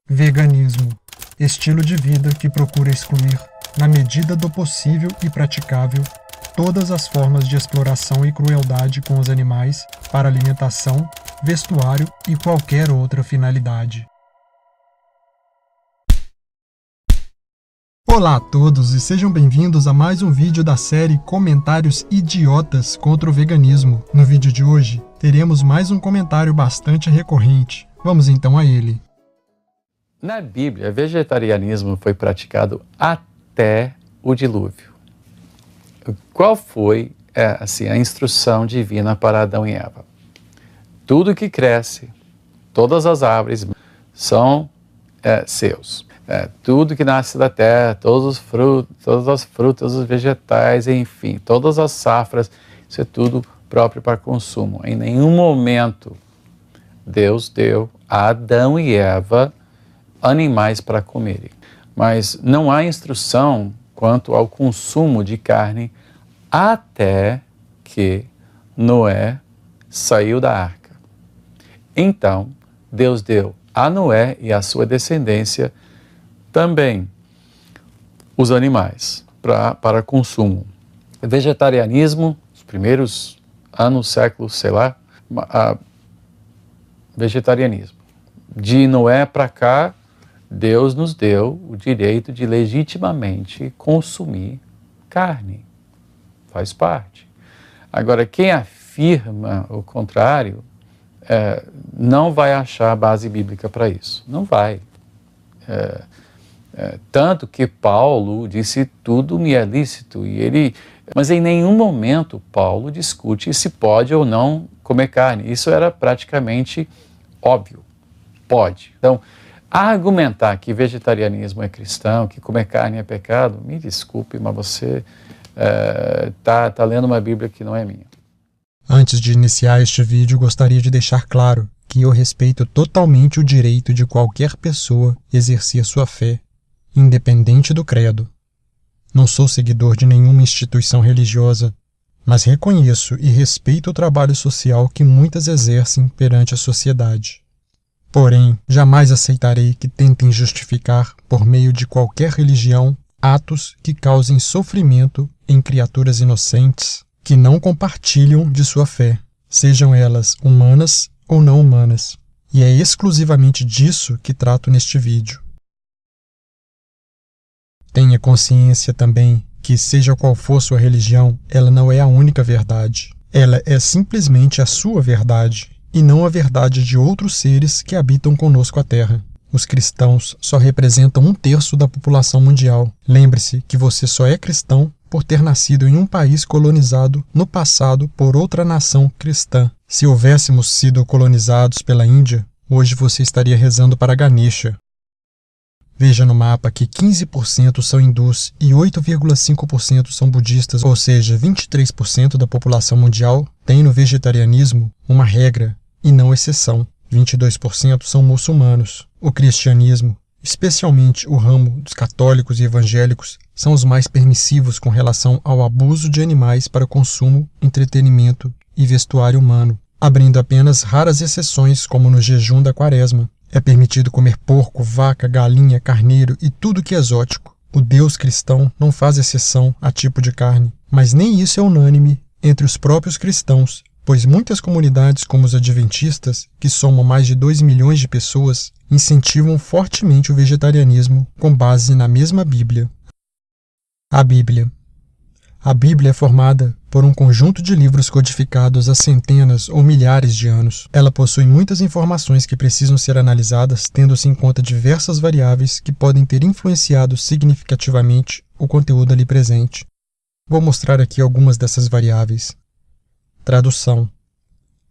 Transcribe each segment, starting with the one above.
Veganismo, estilo de vida que procura excluir, na medida do possível e praticável, todas as formas de exploração e crueldade com os animais para alimentação, vestuário e qualquer outra finalidade. Olá a todos e sejam bem-vindos a mais um vídeo da série Comentários Idiotas contra o Veganismo. No vídeo de hoje, teremos mais um comentário bastante recorrente. Vamos então a ele. Na Bíblia, vegetarianismo foi praticado até o dilúvio. Qual foi a instrução divina para Adão e Eva? Tudo que cresce, todas as árvores são seus. Tudo que nasce da terra, todos os frutos, todas as frutas, os vegetais, enfim, todas as safras, isso é tudo próprio para consumo. Em nenhum momento Deus deu a Adão e Eva animais para comerem. Mas não há instrução quanto ao consumo de carne até que Noé saiu da arca. Então, Deus deu a Noé e a sua descendência também os animais para consumo. Vegetarianismo, os primeiros anos, séculos, sei lá, vegetarianismo. De Noé para cá, Deus nos deu o direito de legitimamente consumir carne. Faz parte. Agora, quem afirma o contrário, não vai achar base bíblica para isso. Não vai. Tanto que Paulo disse tudo me é lícito, mas em nenhum momento Paulo discute se pode ou não comer carne. Isso era praticamente óbvio. Pode. Então, argumentar que vegetarianismo é cristão, que comer carne é pecado, me desculpe, mas você tá lendo uma Bíblia que não é minha. Antes de iniciar este vídeo, gostaria de deixar claro que eu respeito totalmente o direito de qualquer pessoa exercer sua fé, independente do credo. Não sou seguidor de nenhuma instituição religiosa, mas reconheço e respeito o trabalho social que muitas exercem perante a sociedade. Porém, jamais aceitarei que tentem justificar, por meio de qualquer religião, atos que causem sofrimento em criaturas inocentes que não compartilham de sua fé, sejam elas humanas ou não humanas. E é exclusivamente disso que trato neste vídeo. Tenha consciência também que, seja qual for sua religião, ela não é a única verdade. Ela é simplesmente a sua verdade, e não a verdade de outros seres que habitam conosco a Terra. Os cristãos só representam 1/3 da população mundial. Lembre-se que você só é cristão por ter nascido em um país colonizado no passado por outra nação cristã. Se houvéssemos sido colonizados pela Índia, hoje você estaria rezando para Ganesha. Veja no mapa que 15% são hindus e 8,5% são budistas, ou seja, 23% da população mundial tem no vegetarianismo uma regra e não exceção. 22% são muçulmanos. O cristianismo, especialmente o ramo dos católicos e evangélicos, são os mais permissivos com relação ao abuso de animais para consumo, entretenimento e vestuário humano, abrindo apenas raras exceções, como no jejum da quaresma. É permitido comer porco, vaca, galinha, carneiro e tudo que é exótico. O Deus cristão não faz exceção a tipo de carne, mas nem isso é unânime entre os próprios cristãos, pois muitas comunidades como os adventistas, que somam mais de 2 milhões de pessoas, incentivam fortemente o vegetarianismo com base na mesma Bíblia. A Bíblia. A Bíblia é formada por um conjunto de livros codificados há centenas ou milhares de anos. Ela possui muitas informações que precisam ser analisadas, tendo-se em conta diversas variáveis que podem ter influenciado significativamente o conteúdo ali presente. Vou mostrar aqui algumas dessas variáveis. Tradução.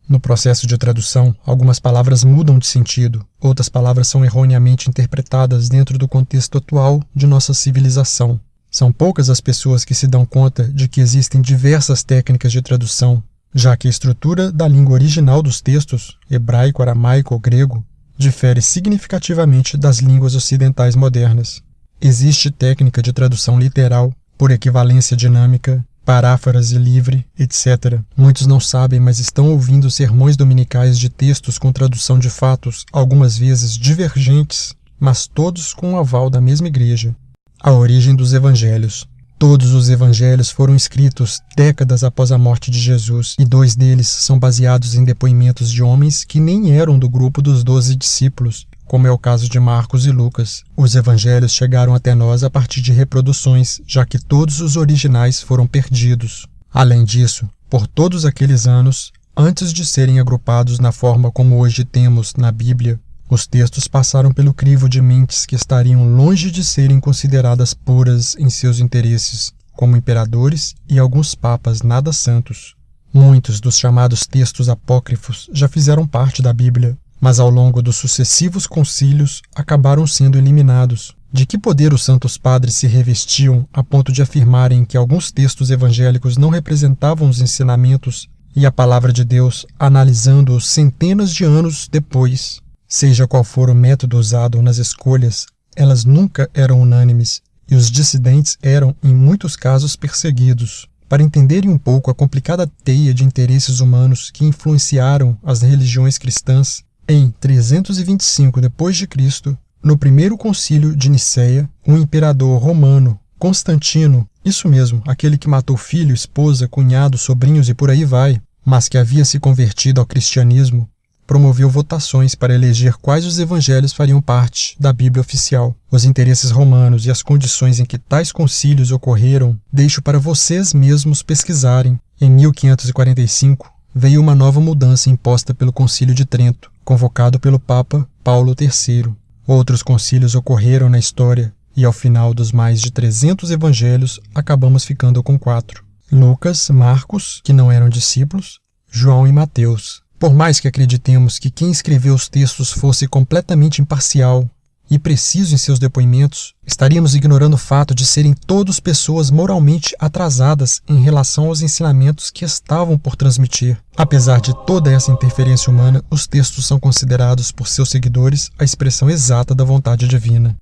No processo de tradução, algumas palavras mudam de sentido, outras palavras são erroneamente interpretadas dentro do contexto atual de nossa civilização. São poucas as pessoas que se dão conta de que existem diversas técnicas de tradução, já que a estrutura da língua original dos textos, hebraico, aramaico ou grego, difere significativamente das línguas ocidentais modernas. Existe técnica de tradução literal, por equivalência dinâmica, paráfrase livre, etc. Muitos não sabem, mas estão ouvindo sermões dominicais de textos com tradução de fatos, algumas vezes divergentes, mas todos com o aval da mesma igreja. A origem dos evangelhos. Todos os evangelhos foram escritos décadas após a morte de Jesus, e 2 deles são baseados em depoimentos de homens que nem eram do grupo dos 12 discípulos, como é o caso de Marcos e Lucas. Os evangelhos chegaram até nós a partir de reproduções, já que todos os originais foram perdidos. Além disso, por todos aqueles anos, antes de serem agrupados na forma como hoje temos na Bíblia, os textos passaram pelo crivo de mentes que estariam longe de serem consideradas puras em seus interesses, como imperadores e alguns papas nada santos. Muitos dos chamados textos apócrifos já fizeram parte da Bíblia, mas ao longo dos sucessivos concílios acabaram sendo eliminados. De que poder os santos padres se revestiam a ponto de afirmarem que alguns textos evangélicos não representavam os ensinamentos e a palavra de Deus, analisando-os centenas de anos depois? Seja qual for o método usado nas escolhas, elas nunca eram unânimes, e os dissidentes eram, em muitos casos, perseguidos. Para entenderem um pouco a complicada teia de interesses humanos que influenciaram as religiões cristãs, em 325 d.C., no primeiro concílio de Niceia, um imperador romano, Constantino, isso mesmo, aquele que matou filho, esposa, cunhado, sobrinhos e por aí vai, mas que havia se convertido ao cristianismo, promoveu votações para eleger quais os evangelhos fariam parte da Bíblia oficial. Os interesses romanos e as condições em que tais concílios ocorreram, deixo para vocês mesmos pesquisarem. Em 1545, veio uma nova mudança imposta pelo Concílio de Trento, convocado pelo Papa Paulo III. Outros concílios ocorreram na história, e ao final dos mais de 300 evangelhos, acabamos ficando com 4. Lucas, Marcos, que não eram discípulos, João e Mateus. Por mais que acreditemos que quem escreveu os textos fosse completamente imparcial e preciso em seus depoimentos, estaríamos ignorando o fato de serem todos pessoas moralmente atrasadas em relação aos ensinamentos que estavam por transmitir. Apesar de toda essa interferência humana, os textos são considerados por seus seguidores a expressão exata da vontade divina.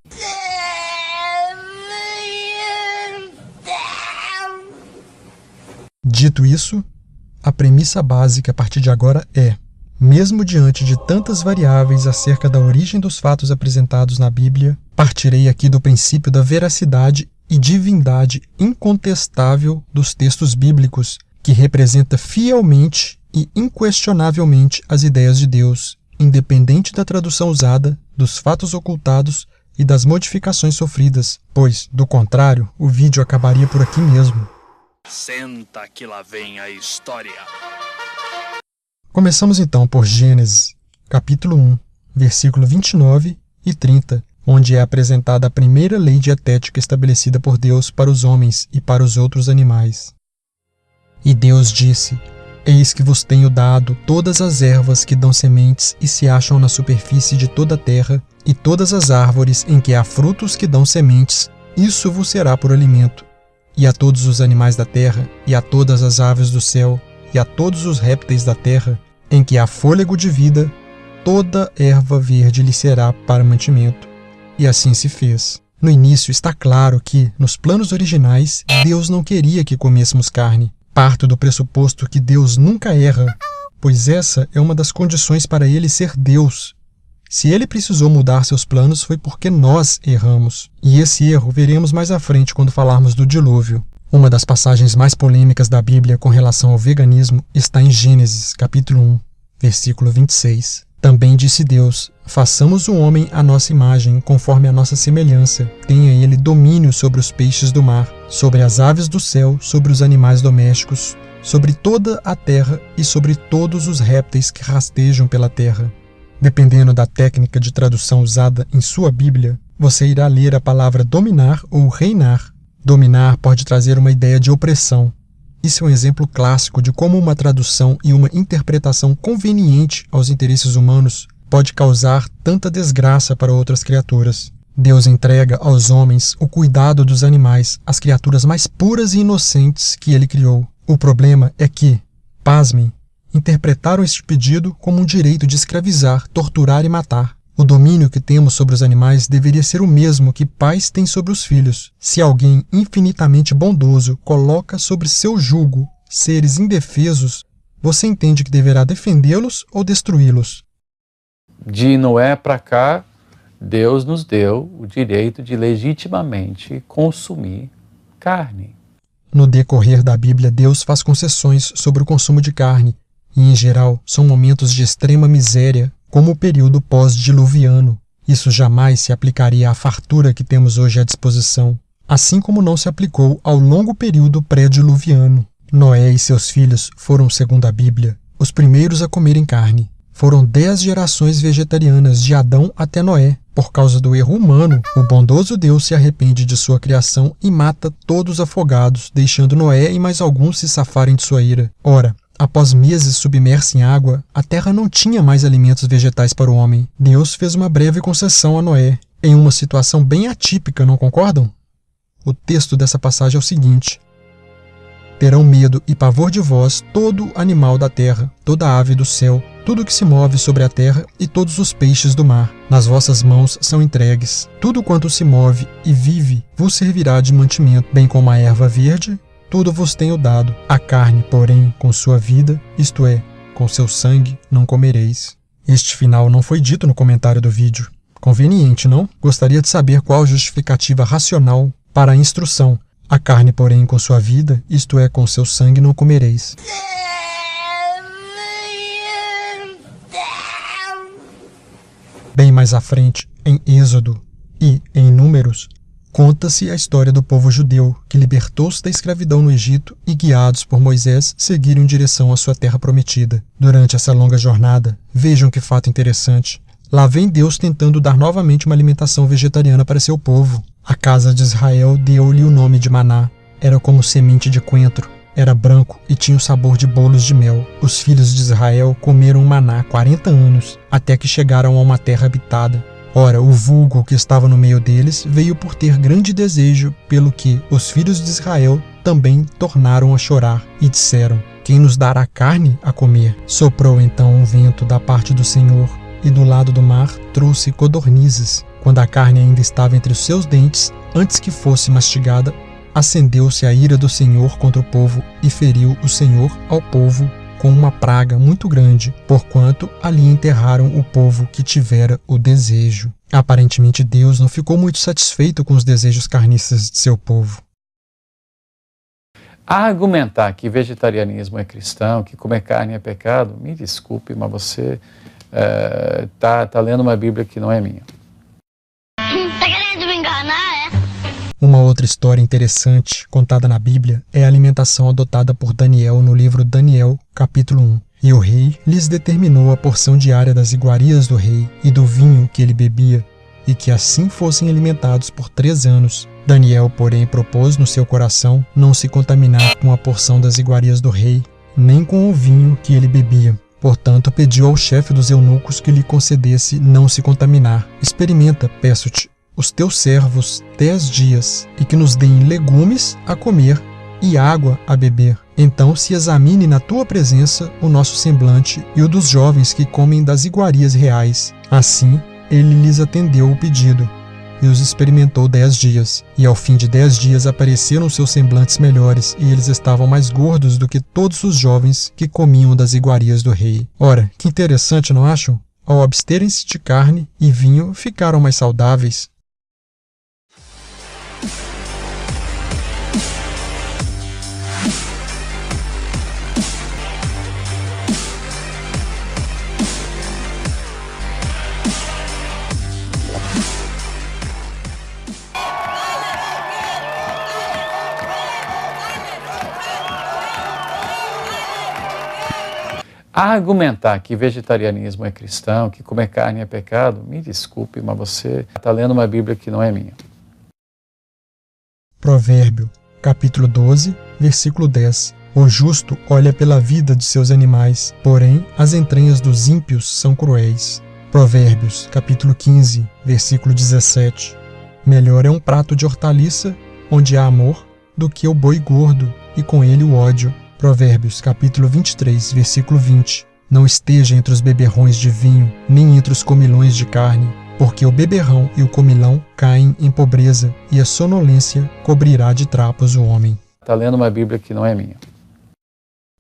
Dito isso, a premissa básica a partir de agora é: mesmo diante de tantas variáveis acerca da origem dos fatos apresentados na Bíblia, partirei aqui do princípio da veracidade e divindade incontestável dos textos bíblicos, que representa fielmente e inquestionavelmente as ideias de Deus, independente da tradução usada, dos fatos ocultados e das modificações sofridas, pois, do contrário, o vídeo acabaria por aqui mesmo. Senta que lá vem a história. Começamos então por Gênesis, capítulo 1, versículo 29 e 30, onde é apresentada a primeira lei dietética estabelecida por Deus para os homens e para os outros animais. E Deus disse: Eis que vos tenho dado todas as ervas que dão sementes e se acham na superfície de toda a terra, e todas as árvores em que há frutos que dão sementes, isso vos será por alimento. E a todos os animais da terra, e a todas as aves do céu, e a todos os répteis da terra, em que há fôlego de vida, toda erva verde lhe será para mantimento. E assim se fez. No início está claro que, nos planos originais, Deus não queria que comêssemos carne. Parto do pressuposto que Deus nunca erra, pois essa é uma das condições para ele ser Deus. Se ele precisou mudar seus planos foi porque nós erramos. E esse erro veremos mais à frente quando falarmos do dilúvio. Uma das passagens mais polêmicas da Bíblia com relação ao veganismo está em Gênesis, capítulo 1, versículo 26. Também disse Deus: façamos o homem à nossa imagem, conforme a nossa semelhança. Tenha ele domínio sobre os peixes do mar, sobre as aves do céu, sobre os animais domésticos, sobre toda a terra e sobre todos os répteis que rastejam pela terra. Dependendo da técnica de tradução usada em sua Bíblia, você irá ler a palavra dominar ou reinar. Dominar pode trazer uma ideia de opressão. Isso é um exemplo clássico de como uma tradução e uma interpretação conveniente aos interesses humanos pode causar tanta desgraça para outras criaturas. Deus entrega aos homens o cuidado dos animais, as criaturas mais puras e inocentes que ele criou. O problema é que, pasmem, interpretaram este pedido como um direito de escravizar, torturar e matar. O domínio que temos sobre os animais deveria ser o mesmo que pais têm sobre os filhos. Se alguém infinitamente bondoso coloca sobre seu jugo seres indefesos, você entende que deverá defendê-los ou destruí-los? De Noé para cá, Deus nos deu o direito de legitimamente consumir carne. No decorrer da Bíblia, Deus faz concessões sobre o consumo de carne, e em geral são momentos de extrema miséria, como o período pós-diluviano. Isso jamais se aplicaria à fartura que temos hoje à disposição, assim como não se aplicou ao longo período pré-diluviano. Noé e seus filhos foram, segundo a Bíblia, os primeiros a comerem carne. Foram 10 gerações vegetarianas de Adão até Noé. Por causa do erro humano, o bondoso Deus se arrepende de sua criação e mata todos afogados, deixando Noé e mais alguns se safarem de sua ira. Ora, após meses submersa em água, a terra não tinha mais alimentos vegetais para o homem. Deus fez uma breve concessão a Noé, em uma situação bem atípica, não concordam? O texto dessa passagem é o seguinte: terão medo e pavor de vós todo animal da terra, toda ave do céu, tudo que se move sobre a terra e todos os peixes do mar. Nas vossas mãos são entregues. Tudo quanto se move e vive vos servirá de mantimento, bem como a erva verde, tudo vos tenho dado. A carne, porém, com sua vida, isto é, com seu sangue, não comereis. Este final não foi dito no comentário do vídeo. Conveniente, não? Gostaria de saber qual a justificativa racional para a instrução. A carne, porém, com sua vida, isto é, com seu sangue, não comereis. Bem mais à frente, em Êxodo e em Números, conta-se a história do povo judeu que libertou-se da escravidão no Egito e, guiados por Moisés, seguiram em direção à sua terra prometida. Durante essa longa jornada, vejam que fato interessante. Lá vem Deus tentando dar novamente uma alimentação vegetariana para seu povo. A casa de Israel deu-lhe o nome de maná. Era como semente de coentro. Era branco e tinha o sabor de bolos de mel. Os filhos de Israel comeram maná 40 anos, até que chegaram a uma terra habitada. Ora, o vulgo que estava no meio deles veio por ter grande desejo, pelo que os filhos de Israel também tornaram a chorar e disseram: quem nos dará carne a comer? Soprou então um vento da parte do Senhor, e do lado do mar trouxe codornizes. Quando a carne ainda estava entre os seus dentes, antes que fosse mastigada, acendeu-se a ira do Senhor contra o povo e feriu o Senhor ao povo com uma praga muito grande, porquanto ali enterraram o povo que tivera o desejo. Aparentemente Deus não ficou muito satisfeito com os desejos carniças de seu povo. Argumentar que vegetarianismo é cristão, que comer carne é pecado, me desculpe, mas você tá lendo uma Bíblia que não é minha. Tá querendo me enganar, é? Uma outra história interessante contada na Bíblia é a alimentação adotada por Daniel no livro Daniel, capítulo 1. E o rei lhes determinou a porção diária das iguarias do rei e do vinho que ele bebia, e que assim fossem alimentados por 3 anos. Daniel, porém, propôs no seu coração não se contaminar com a porção das iguarias do rei, nem com o vinho que ele bebia. Portanto, pediu ao chefe dos eunucos que lhe concedesse não se contaminar. Experimenta, peço-te, os teus servos 10 dias, e que nos deem legumes a comer e água a beber. Então se examine na tua presença o nosso semblante e o dos jovens que comem das iguarias reais. Assim ele lhes atendeu o pedido, e os experimentou 10 dias. E ao fim de 10 dias apareceram seus semblantes melhores, e eles estavam mais gordos do que todos os jovens que comiam das iguarias do rei. Ora, que interessante, não acham? Ao absterem-se de carne e vinho, ficaram mais saudáveis. Argumentar que vegetarianismo é cristão, que comer carne é pecado, me desculpe, mas você está lendo uma Bíblia que não é minha. Provérbio, capítulo 12, versículo 10. O justo olha pela vida de seus animais, porém as entranhas dos ímpios são cruéis. Provérbios, capítulo 15, versículo 17. Melhor é um prato de hortaliça, onde há amor, do que o boi gordo, e com ele o ódio. Provérbios, capítulo 23, versículo 20. não esteja entre os beberrões de vinho, nem entre os comilões de carne, porque o beberrão e o comilão caem em pobreza, e a sonolência cobrirá de trapos o homem. Está lendo uma Bíblia que não é minha.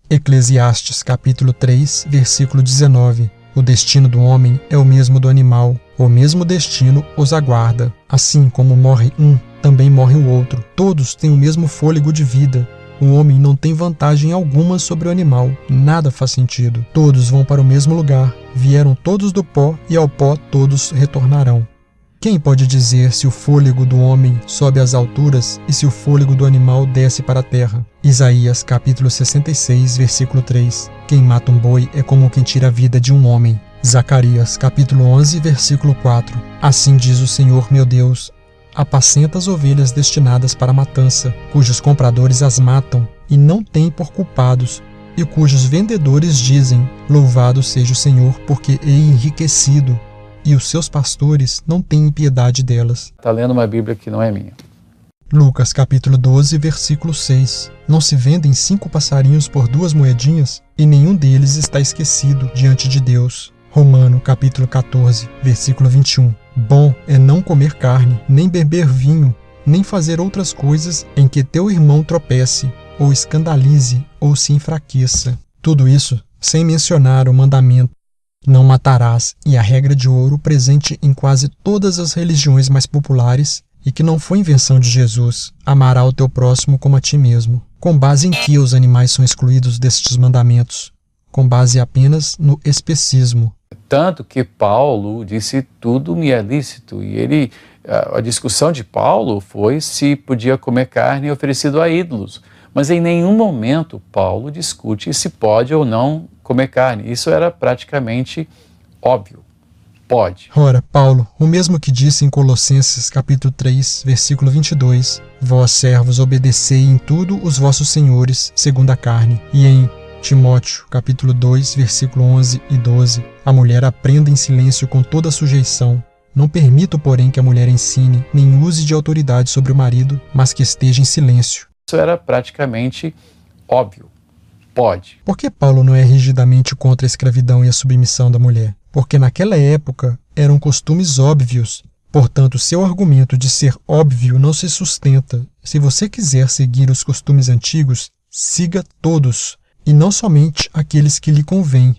Eclesiastes capítulo 3, versículo 19. O destino do homem é o mesmo do animal, o mesmo destino os aguarda. Assim como morre um, também morre o outro. Todos têm o mesmo fôlego de vida. O homem não tem vantagem alguma sobre o animal. Nada faz sentido. Todos vão para o mesmo lugar. Vieram todos do pó e ao pó todos retornarão. Quem pode dizer se o fôlego do homem sobe às alturas e se o fôlego do animal desce para a terra? Isaías capítulo 66, versículo 3. Quem mata um boi é como quem tira a vida de um homem. Zacarias capítulo 11, versículo 4. Assim diz o Senhor meu Deus: apacenta as ovelhas destinadas para a matança, cujos compradores as matam e não têm por culpados, e cujos vendedores dizem: louvado seja o Senhor, porque hei enriquecido, e os seus pastores não têm piedade delas. Está lendo uma Bíblia que não é minha. Lucas capítulo 12, versículo 6. Não se vendem 5 passarinhos por 2 moedinhas, e nenhum deles está esquecido diante de Deus. Romano capítulo 14, versículo 21. Bom é não comer carne, nem beber vinho, nem fazer outras coisas em que teu irmão tropece, ou escandalize, ou se enfraqueça. Tudo isso sem mencionar o mandamento: não matarás, e a regra de ouro presente em quase todas as religiões mais populares e que não foi invenção de Jesus: amará o teu próximo como a ti mesmo. Com base em que os animais são excluídos destes mandamentos? Com base apenas no especismo. Tanto que Paulo disse: tudo me é lícito. E a discussão de Paulo foi se podia comer carne oferecido a ídolos. Mas em nenhum momento Paulo discute se pode ou não comer carne. Isso era praticamente óbvio. Pode. Ora, Paulo, o mesmo que disse em Colossenses capítulo 3, versículo 22, vós servos obedecei em tudo os vossos senhores segundo a carne, e em Timóteo capítulo 2, versículo 11 e 12, a mulher aprenda em silêncio com toda a sujeição. Não permito, porém, que a mulher ensine, nem use de autoridade sobre o marido, mas que esteja em silêncio. Isso era praticamente óbvio. Pode. Por que Paulo não é rigidamente contra a escravidão e a submissão da mulher? Porque naquela época eram costumes óbvios. Portanto, seu argumento de ser óbvio não se sustenta. Se você quiser seguir os costumes antigos, siga todos, e não somente aqueles que lhe convêm.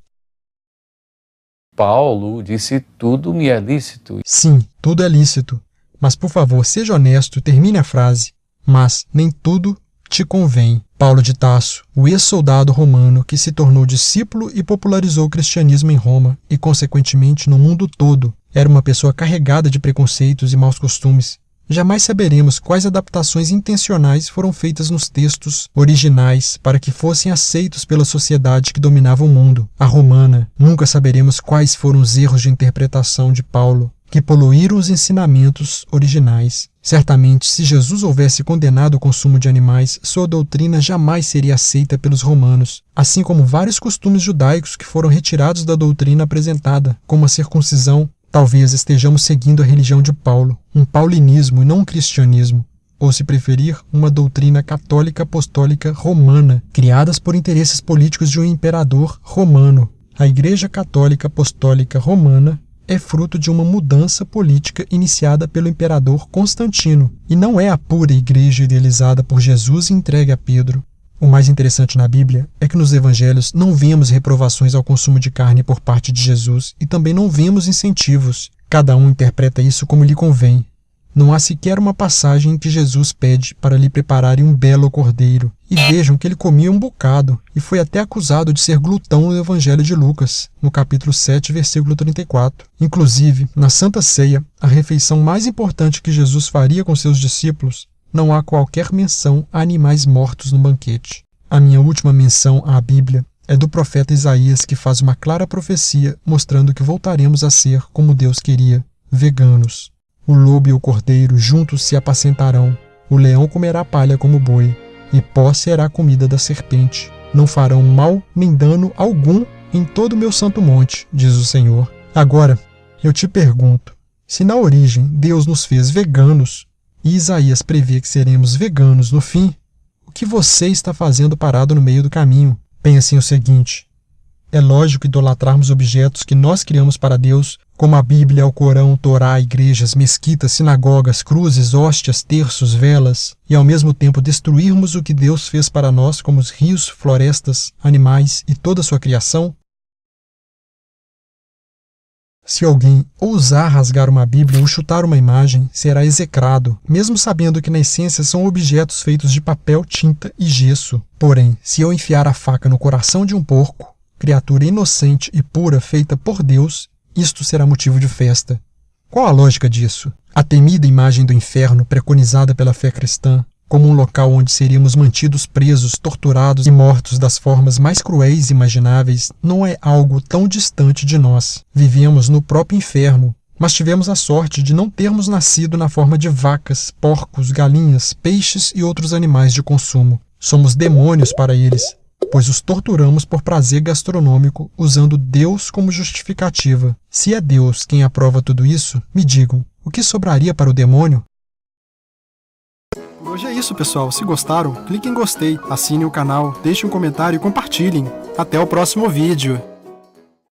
Paulo disse: tudo me é lícito. Sim, tudo é lícito. Mas, por favor, seja honesto e termine a frase. Mas nem tudo te convém. Paulo de Tarso, o ex-soldado romano que se tornou discípulo e popularizou o cristianismo em Roma e, consequentemente, no mundo todo, era uma pessoa carregada de preconceitos e maus costumes. Jamais saberemos quais adaptações intencionais foram feitas nos textos originais para que fossem aceitos pela sociedade que dominava o mundo, a romana. Nunca saberemos quais foram os erros de interpretação de Paulo que poluíram os ensinamentos originais. Certamente, se Jesus houvesse condenado o consumo de animais, sua doutrina jamais seria aceita pelos romanos, assim como vários costumes judaicos que foram retirados da doutrina apresentada, como a circuncisão. Talvez estejamos seguindo a religião de Paulo, um paulinismo e não um cristianismo, ou, se preferir, uma doutrina católica apostólica romana, criadas por interesses políticos de um imperador romano. A Igreja Católica Apostólica Romana é fruto de uma mudança política iniciada pelo imperador Constantino, e não é a pura igreja idealizada por Jesus e entregue a Pedro. O mais interessante na Bíblia é que nos evangelhos não vemos reprovações ao consumo de carne por parte de Jesus e também não vemos incentivos. Cada um interpreta isso como lhe convém. Não há sequer uma passagem em que Jesus pede para lhe prepararem um belo cordeiro. E vejam que ele comia um bocado e foi até acusado de ser glutão no Evangelho de Lucas, no capítulo 7, versículo 34. Inclusive, na Santa Ceia, a refeição mais importante que Jesus faria com seus discípulos, não há qualquer menção a animais mortos no banquete. A minha última menção à Bíblia é do profeta Isaías, que faz uma clara profecia mostrando que voltaremos a ser como Deus queria, veganos. O lobo e o cordeiro juntos se apacentarão, o leão comerá palha como boi, e pó será a comida da serpente. Não farão mal nem dano algum em todo o meu santo monte, diz o Senhor. Agora, eu te pergunto, se na origem Deus nos fez veganos, e Isaías prevê que seremos veganos no fim, o que você está fazendo parado no meio do caminho? Pense o seguinte: É lógico idolatrarmos objetos que nós criamos para Deus, como a Bíblia, o Corão, Torá, igrejas, mesquitas, sinagogas, cruzes, hóstias, terços, velas, e ao mesmo tempo destruirmos o que Deus fez para nós, como os rios, florestas, animais e toda a sua criação? Se alguém ousar rasgar uma Bíblia ou chutar uma imagem, será execrado, mesmo sabendo que na essência são objetos feitos de papel, tinta e gesso. Porém, se eu enfiar a faca no coração de um porco, criatura inocente e pura feita por Deus, isto será motivo de festa. Qual a lógica disso? A temida imagem do inferno, preconizada pela fé cristã, como um local onde seríamos mantidos presos, torturados e mortos das formas mais cruéis imagináveis, não é algo tão distante de nós. Vivemos no próprio inferno, mas tivemos a sorte de não termos nascido na forma de vacas, porcos, galinhas, peixes e outros animais de consumo. Somos demônios para eles, pois os torturamos por prazer gastronômico, usando Deus como justificativa. Se é Deus quem aprova tudo isso, me digam, o que sobraria para o demônio? Por hoje é isso, pessoal. Se gostaram, clique em gostei, assinem o canal, deixem um comentário e compartilhem. Até o próximo vídeo.